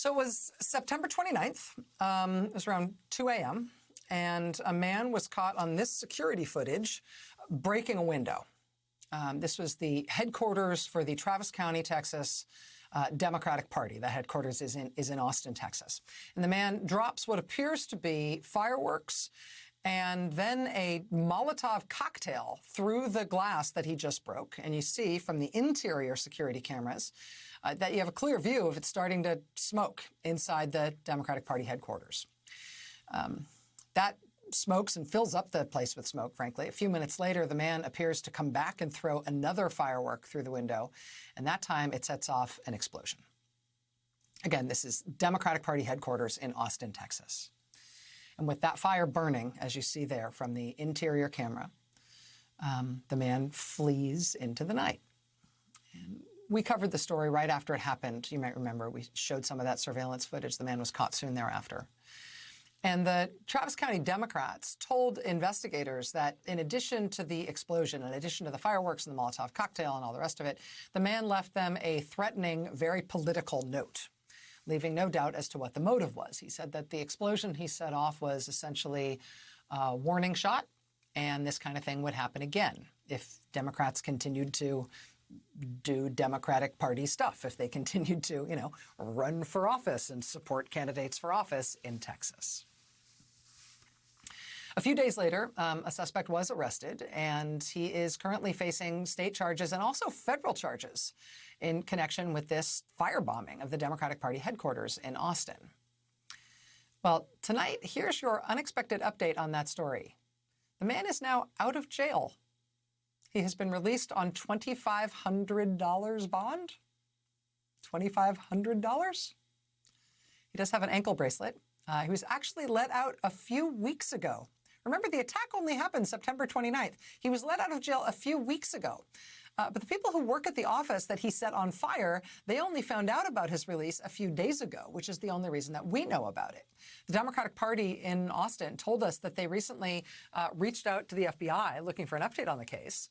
So it was September 29th. It was around 2 a.m. and a man was caught on this security footage breaking a window. This was the headquarters for the Travis County, Texas Democratic Party. The headquarters is in Austin, Texas. And the man drops what appears to be fireworks and then a Molotov cocktail through the glass that he just broke. And you see from the interior security cameras that you have a clear view of it starting to smoke inside the Democratic Party headquarters. That smokes and fills up the place with smoke, frankly. A few minutes later, the man appears to come back and throw another firework through the window, and that time it sets off an explosion. Again, this is Democratic Party headquarters in Austin, Texas. And with that fire burning, as you see there from the interior camera, the man flees into the night. And we covered the story right after it happened. You might remember we showed some of that surveillance footage. The man was caught soon thereafter. And the Travis County Democrats told investigators that in addition to the explosion, in addition to the fireworks and the Molotov cocktail and all the rest of it, the man left them a threatening, very political note, leaving no doubt as to what the motive was. He said that the explosion he set off was essentially a warning shot, and this kind of thing would happen again if Democrats continued to do Democratic Party stuff, if they continued to, run for office and support candidates for office in Texas. A few days later, a suspect was arrested, and he is currently facing state charges and also federal charges in connection with this firebombing of the Democratic Party headquarters in Austin. Well, tonight, here's your unexpected update on that story. The man is now out of jail. He has been released on $2,500 bond. $2,500? He does have an ankle bracelet. He was actually let out a few weeks ago. Remember, the attack only happened September 29th. He was let out of jail a few weeks ago. But the people who work at the office that he set on fire, they only found out about his release a few days ago, which is the only reason that we know about it. The Democratic Party in Austin told us that they recently reached out to the FBI looking for an update on the case.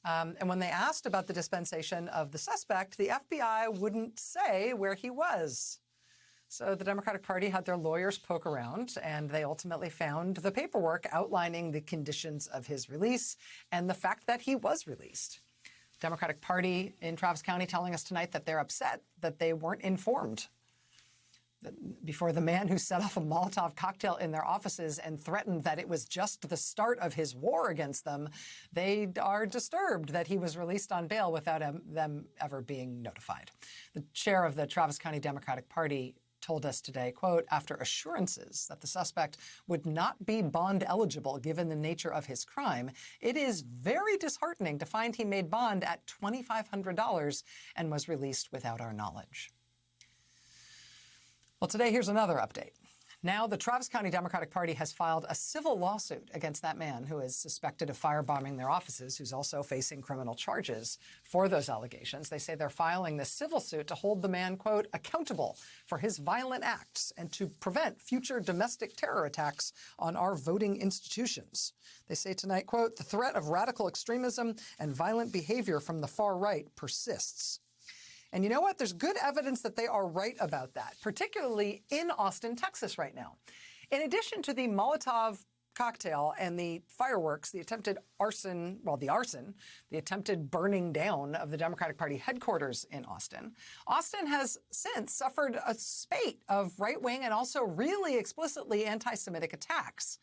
And when they asked about the dispensation of the suspect, the FBI wouldn't say where he was. So the Democratic Party had their lawyers poke around, and they ultimately found the paperwork outlining the conditions of his release and the fact that he was released. Democratic Party in Travis County telling us tonight that they're upset that they weren't informed before the man who set off a Molotov cocktail in their offices and threatened that it was just the start of his war against them. They are disturbed that he was released on bail without them ever being notified. The chair of the Travis County Democratic Party told us today, quote, after assurances that the suspect would not be bond eligible given the nature of his crime, it is very disheartening to find he made bond at $2,500 and was released without our knowledge. Well, today, here's another update. Now, the Travis County Democratic Party has filed a civil lawsuit against that man who is suspected of firebombing their offices, who's also facing criminal charges for those allegations. They say they're filing this civil suit to hold the man, quote, accountable for his violent acts and to prevent future domestic terror attacks on our voting institutions. They say tonight, quote, the threat of radical extremism and violent behavior from the far right persists. And you know what? There's good evidence that they are right about that, particularly in Austin, Texas right now. In addition to the Molotov cocktail and the fireworks, the attempted arson, the attempted burning down of the Democratic Party headquarters in Austin, Austin has since suffered a spate of right-wing and also really explicitly anti-Semitic attacks.